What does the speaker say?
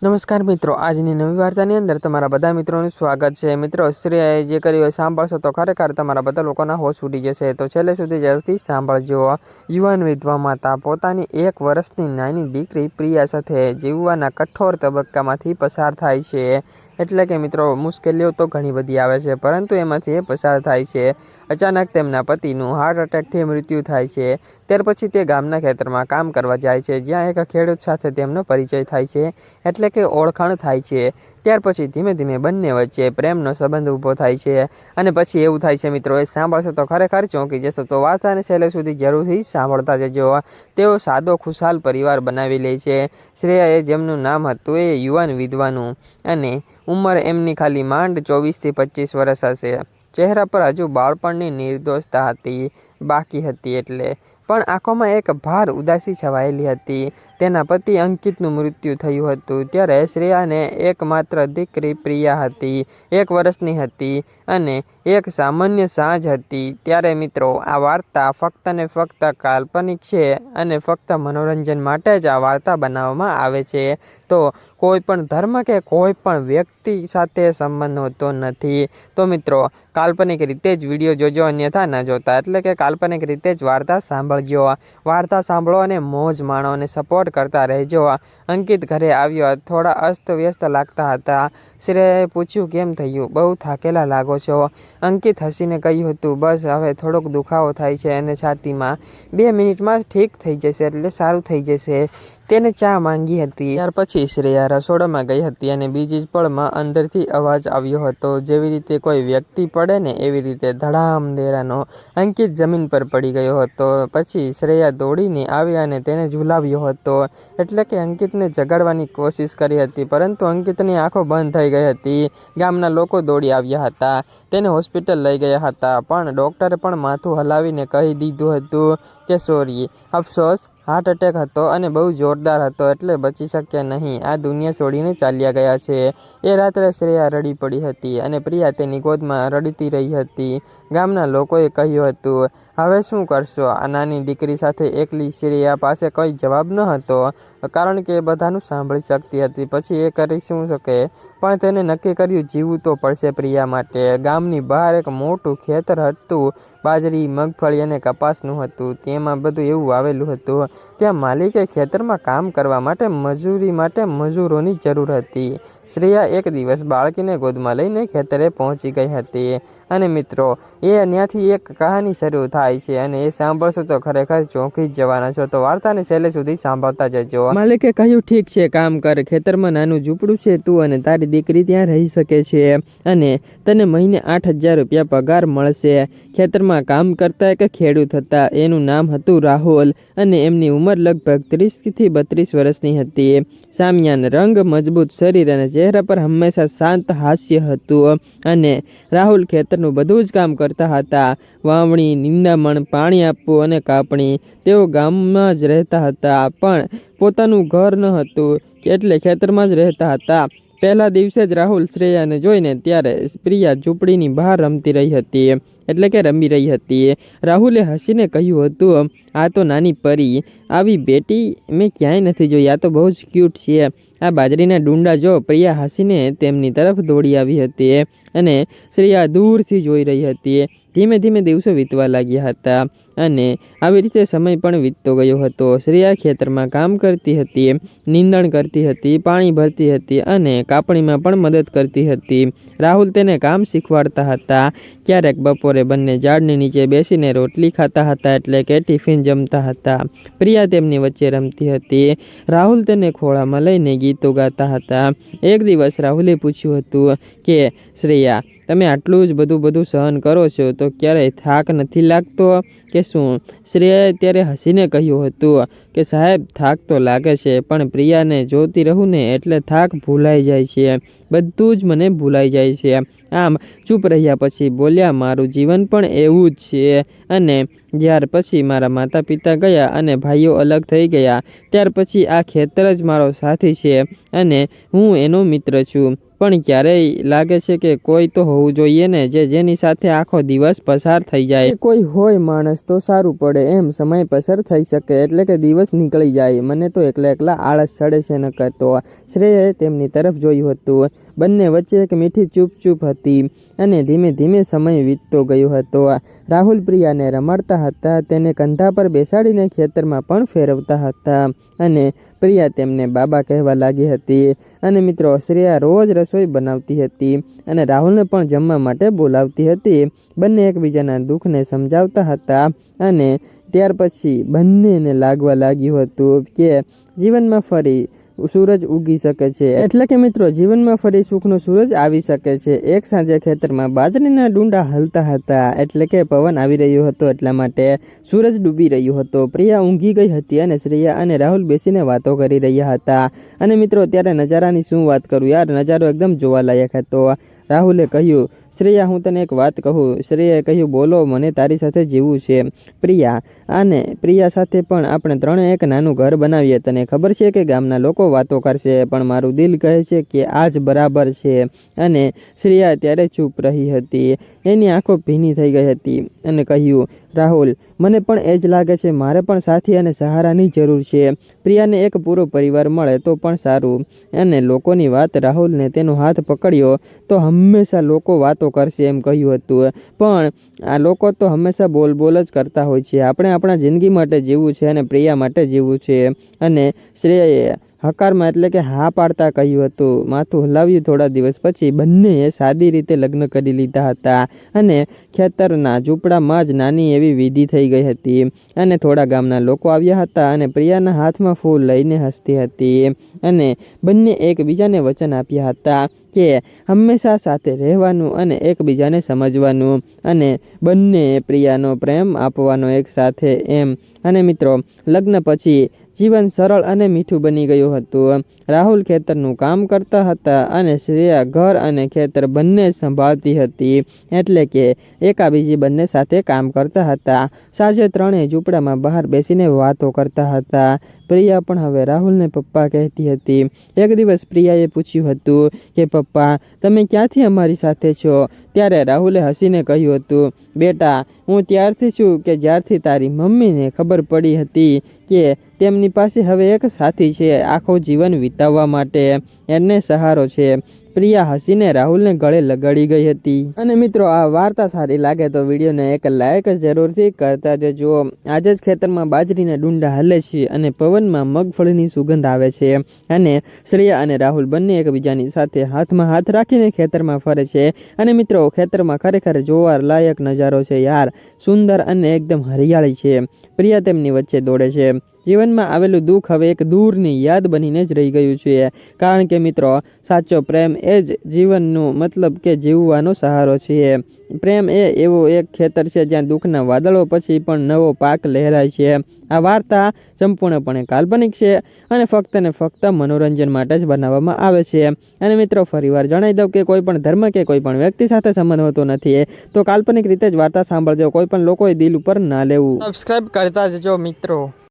નમસ્કાર મિત્રો, આજની નવી વાર્તાની અંદર તમારા બધા મિત્રોનું સ્વાગત છે। મિત્રો, શ્રેયાએ જે કર્યું એ સાંભળશો તો ખરેખર તમારા બધા લોકોના હોશ ઉડી જશે, તો છેલ્લે સુધી જરૂરથી સાંભળજો। યુવાન વિધવા માતા પોતાની 1 વર્ષની નાની દીકરી પ્રિયા સાથે જીવવાના કઠોર તબક્કામાંથી પસાર થાય છે। એટલે કે મિત્રો, મુશ્કેલીઓ તો ઘણી બધી આવે છે, પરંતુ એમાંથી એ પસાર થાય છે। અચાનક તેમના પતિનું હાર્ટ એટેકથી મૃત્યુ થાય છે। ત્યાર પછી તે ગામના ખેતરમાં કામ કરવા જાય છે, જ્યાં એક ખેડૂત સાથે તેમનો પરિચય થાય છે, એટલે કે ઓળખાણ થાય છે। ત્યાર પછી ધીમે ધીમે બંને વચ્ચે પ્રેમનો સંબંધ ઊભો થાય છે, અને પછી એવું થાય છે મિત્રો, એ સાંભળશો તો ખરેખર ચોંકી જશો, તો વાર્તાને છેલ્લે સુધી જરૂરથી સાંભળતા જજો। તેઓ સાદો ખુશાલ પરિવાર બનાવી લે છે। શ્રેયાએ જેમનું નામ હતું એ યુવાન વિધવાનું, અને ઉંમર એમની ખાલી માંડ 24 થી 25 વર્ષ હશે। ચહેરા પર હજુ બાળપણની નિર્દોષતા હતી બાકી હતી, એટલે પણ આંખોમાં એક ભાર ઉદાસી છવાયેલી હતી। તેના પતિ અંકિતનું મૃત્યુ થયું હતું ત્યારે શ્રેયાને એકમાત્ર દીકરી પ્રિયા હતી, 1 વર્ષની હતી, અને એક સામાન્ય સાંજ હતી। ત્યારે મિત્રો, આ વાર્તા ફક્ત ને ફક્ત કાલ્પનિક છે, અને ફક્ત મનોરંજન માટે જ આ વાર્તા બનાવવામાં આવે છે। તો કોઈ પણ ધર્મ કે કોઈ પણ વ્યક્તિ સાથે સંબંધ હોતો નથી। તો મિત્રો, કાલ્પનિક રીતે જ વિડીયો જોજો, અન્યથા ન જોતા, એટલે કે કાલ્પનિક રીતે જ વાર્તા સાંભળજો। વાર્તા સાંભળો અને મોજ માણો અને સપોર્ટ કરતા રહેજો। અંકિત ઘરે આવ્યો, થોડા અસ્તવ્યસ્ત લાગતા હતા। શ્રેયાએ પૂછ્યું, કેમ થયું? બહુ થાકેલા લાગો છો? અંકિત હસીને કહ્યું હતું, બસ હવે થોડોક દુખાવો થાય છે અને છાતીમાં, 2 મિનિટમાં ઠીક થઈ જશે, એટલે સારું થઈ જશે। તેને ચા માંગી હતી। ત્યાર પછી શ્રેયા રસોડામાં ગઈ હતી, અને બીજી જ પળમાં અંદરથી અવાજ આવ્યો હતો, જેવી રીતે કોઈ વ્યક્તિ પડે ને એવી રીતે, ધડામ દેરાનો। અંકિત જમીન પર પડી ગયો હતો। પછી શ્રેયા દોડીને આવી અને તેને ઝૂલાવ્યો હતો, એટલે કે અંકિતને જગાડવાની કોશિશ કરી હતી, પરંતુ અંકિતની આંખો બંધ થઈ ગઈ હતી। ગામના લોકો દોડી આવ્યા હતા, તેને હોસ્પિટલ લઈ ગયા હતા, પણ ડૉક્ટરે પણ માથું હલાવીને કહી દીધું હતું કે સોરી, અફસોસ, હાર્ટ એટેક હતો અને બહુ જોરદાર હતો, એટલે બચી શક્યા નહીં, આ દુનિયા છોડીને ચાલ્યા ગયા છે। એ રાત્રે શ્રેયા રડી પડી હતી, અને પ્રિયા તેની ગોદમાં રડતી રહી હતી। ગામના લોકોએ કહ્યું હતું, હવે શું કરશો? આ નાની દીકરી સાથે એકલી શ્રેયા પાસે કોઈ જવાબ ન હતો, કારણ કે એ બધાનું સાંભળી શકતી હતી। પછી એ કરી શું શકે, પણ તેને નક્કી કર્યું, જીવવું તો પડશે પ્રિયા માટે। ગામની બહાર એક મોટું ખેતર હતું, બાજરી, મગફળી અને કપાસનું હતું, તેમાં બધું એવું વાવેલું હતું। ત્યાં માલિકે ખેતરમાં કામ કરવા માટે મજૂરી માટે મજૂરોની જરૂર હતી। શ્રેયા એક દિવસ બાળકીને ગોદમાં લઈને ખેતરે પહોંચી ગઈ હતી, અને મિત્રો, ત્યાંથી એક કહાની શરૂ થાય છે, અને એ સાંભળશો તો ખરેખર ચોંકી જ જવાના છો, તો વાર્તાને છેલ્લે સુધી સાંભળતા જજો। માલિકે કહ્યું, ઠીક છે, કામ કર, ખેતરમાં નાનું ઝૂંપડું છે, તું અને તારી દીકરી ત્યાં રહી શકે છે, અને તને મહિને 8,000 રૂપિયા પગાર મળશે। ખેતરમાં કામ કરતા એક ખેડૂત હતા, એનું નામ હતું રાહુલ, અને એમની ઉંમર લગભગ 30 થી 32 વર્ષની હતી। સામિયાન રંગ, મજબૂત શરીર, અને ચહેરા પર હંમેશા શાંત હાસ્ય હતું, અને રાહુલ ખેતરનું બધું જ કામ કરતા હતા, વાવણી, નિંદામણ, પાણી આપવું અને કાપણી। તેઓ ગામમાં જ રહેતા હતા, પણ પોતાનું ઘર ન હતું, એટલે ખેતરમાં જ રહેતા હતા। પહેલા દિવસે જ રાહુલ શ્રેયાને જોઈને ત્યારે પ્રિયા ઝૂંપડીની બહાર રમતી રહી હતી, એટલે કે રમી રહી હતી। રાહુલે હસીને કહ્યું હતું, આ તો નાની પરી, આવી બેટી મેં ક્યાંય નથી જોઈ, આ તો બહુ જ ક્યુટ છે, આ બાજરીના ડુંડા જો। પ્રિયા હસીને તેમની તરફ દોડી આવી હતી, અને શ્રેયા દૂરથી જોઈ રહી હતી। ધીમે ધીમે દિવસો વીતવા લાગ્યા હતા, અને આવી રીતે સમય પણ વીતતો ગયો હતો। શ્રેયા ખેતરમાં કામ કરતી હતી, નીંદણ કરતી હતી, પાણી ભરતી હતી, અને કાપણીમાં પણ મદદ કરતી હતી। રાહુલ તેને કામ શીખવાડતા હતા। ક્યારેક બપોરે બંને ઝાડની નીચે બેસીને રોટલી ખાતા હતા, એટલે કે ટિફિન જમતા હતા। પ્રિયા તેમની વચ્ચે રમતી હતી, રાહુલ તેને ખોળામાં લઈને ગીતો ગાતા હતા। એક દિવસ રાહુલે પૂછ્યું હતું કે શ્રેયા, તમે આટલું જ બધું સહન કરો છો, તો ક્યારેય થાક નથી લાગતો કે શું? શ્રેયાએ ત્યારે હસીને કહ્યું હતું કે સાહેબ, થાક તો લાગે છે, પણ પ્રિયાને જોતી રહું ને એટલે થાક ભૂલાઈ જાય છે, બધું જ મને ભૂલાઈ જાય છે। આમ ચૂપ રહ્યા પછી બોલ્યા, મારું જીવન પણ એવું જ છે, અને જ્યાર પછી મારા માતા પિતા ગયા અને ભાઈઓ અલગ થઈ ગયા ત્યાર પછી આ ખેતર જ મારો સાથી છે અને હું એનો મિત્ર છું, પણ ક્યારેય લાગે છે કે કોઈ તો હોવું જોઈએ ને જેની સાથે આખો દિવસ પસાર થઈ જાય, કોઈ હોય માણસ તો સારું પડે, એમ સમય પસાર થઈ શકે, એટલે કે દિવસ નીકળી જાય. મને તો એકલા આળસ ચડે છે ન કરતો. શ્રેયાએ તેમની તરફ જોયું હતું. બંને વચ્ચે એક મીઠી ચૂપ હતી અને ધીમે ધીમે સમય વીતતો ગયો હતો. રાહુલ પ્રિયાને રમાડતા હતા, તેને કંધા પર બેસાડીને ખેતરમાં પણ ફેરવતા હતા અને પ્રિયા તેમને બાબા કહેવા લાગી હતી. અને મિત્રો, શ્રેયા રોજ રસોઈ બનાવતી હતી અને રાહુલને પણ જમવા માટે બોલાવતી હતી. બંને એકબીજાના દુઃખને સમજાવતા હતા અને ત્યાર પછી બંનેને લાગવા લાગ્યું હતું કે જીવનમાં ફરી સૂરજ ઉગી શકે છે, એટલે કે મિત્રો જીવનમાં ફરી સુખનો સૂરજ આવી શકે છે. એક સાંજે ખેતરમાં બાજરીના ડુંડા હલતા હતા, એટલે કે પવન આવી રહ્યો હતો, એટલા માટે સૂરજ ડૂબી રહ્યો હતો. પ્રિયા ઊંઘી ગઈ હતી અને શ્રેયા અને રાહુલ બેસીને વાતો કરી રહ્યા હતા. અને મિત્રો, ત્યારે નજારાની શું વાત કરું યાર, નજારો એકદમ જોવાલાયક હતો. રાહુલે કહ્યું, શ્રેયા હું તને એક વાત કહું. શ્રેયાએ કહ્યું, બોલો, મને તારી સાથે જીવવું છે પ્રિયા, અને પ્રિયા સાથે પણ આપણે ત્રણે એક નાનું ઘર બનાવીએ. તને ખબર છે કે ગામના લોકો વાતો કરશે, પણ મારું દિલ કહે છે કે આ જ બરાબર છે. અને શ્રેયા ત્યારે ચૂપ રહી હતી, એની આંખો ભીની થઈ ગઈ હતી અને કહ્યું, રાહુલ, મને પણ એ જ લાગે છે, મારે પણ સાથી અને સહારાની જરૂર છે. પ્રિયાને એક પૂરો પરિવાર મળે તો પણ સારું. અને લોકોની વાત, રાહુલને તેનો હાથ પકડ્યો તો હંમેશા લોકો વાતો કરશે એમ કહ્યું હતું, પણ આ લોકો તો હંમેશા બોલ જ કરતા હોય છે. આપણે આપણા જિંદગી માટે જીવવું છે અને પ્રિયા માટે જીવવું છે. અને શ્રેયાએ હકારમાં એટલે કે હા પાડતા કહ્યું હતું, માથું હલાવ્યું. થોડા દિવસ પછી બંનેએ સાદી રીતે લગ્ન કરી લીધા હતા અને ખેતરના ઝૂંપડામાં જ નાની એવી વિધિ થઈ ગઈ હતી. અને થોડા ગામના લોકો આવ્યા હતા અને પ્રિયાના હાથમાં ફૂલ લઈને હસતી હતી અને બંને એકબીજાને વચન આપ્યા હતા કે હંમેશા સાથે રહેવાનું અને એકબીજાને સમજવાનું અને બંને પ્રિયાનો પ્રેમ આપવાનો એક સાથે એમ. અને મિત્રો, લગ્ન પછી જીવન સરળ અને મીઠું બની ગયું હતું. રાહુલ ખેતરનું કામ કરતા હતા અને શ્રેયા ઘર અને ખેતર બંને સંભાળતી હતી, એટલે કે એકાબીજી બંને સાથે કામ કરતા હતા. સાંજે ત્રણેય ઝૂંપડામાં બહાર બેસીને વાતો કરતા હતા. પ્રિયા પણ હવે રાહુલને પપ્પા કહેતી હતી. એક દિવસ પ્રિયાએ પૂછ્યું હતું કે પપ્પા, તમે ક્યાંથી અમારી સાથે છો? ત્યારે રાહુલે હસીને કહ્યું હતું, બેટા, હું ત્યારથી છું કે જ્યારથી તારી મમ્મીને ખબર પડી હતી કે તેમની પાસે હવે એક સાથી છે આખું જીવન વિતાવવા માટે, એને સહારો છે. પ્રિયા હસીને રાહુલને ગળે લગાડી ગઈ હતી. અને મિત્રો, આ વાર્તા સારી લાગે તો વિડીયોને એક લાઈક જરૂરથી કરતા જજો. આજે જ ખેતરમાં બાજરીના ડુંડા હલે છે અને પવનમાં મગફળીની સુગંધ આવે છે અને શ્રેયા અને રાહુલ બંને એકબીજાની સાથે હાથમાં હાથ રાખીને ખેતરમાં ફરે છે. અને મિત્રો, ખેતરમાં ખરેખર જોવા લાયક નજારો છે યાર, સુંદર અને એકદમ હરિયાળી છે. પ્રિયા તેમની વચ્ચે દોડે છે. જીવનમાં આવેલું દુઃખ હવે એક દૂરની યાદ બનીને જ રહી ગયું છે, કારણ કે મિત્રો, સાચો પ્રેમ એ જ જીવનનું મતલબ કે જીવવાનો સહારો છે. પ્રેમ એ એવું એક ખેતર છે જ્યાં દુઃખના વાદળો પછી પણ નવો પાક લહેરાય છે. આ વાર્તા સંપૂર્ણપણે કાલ્પનિક છે અને ફક્ત ને ફક્ત મનોરંજન માટે જ બનાવવામાં આવે છે. અને મિત્રો, ફરીવાર જણાવી દઉં કે કોઈ પણ ધર્મ કે કોઈ પણ વ્યક્તિ સાથે સંબંધ હોતો નથી, તો કાલ્પનિક રીતે જ વાર્તા સાંભળજો. કોઈ પણ લોકોએ દિલ ઉપર ના લેવું. સબસ્ક્રાઇબ કરતા જજો મિત્રો.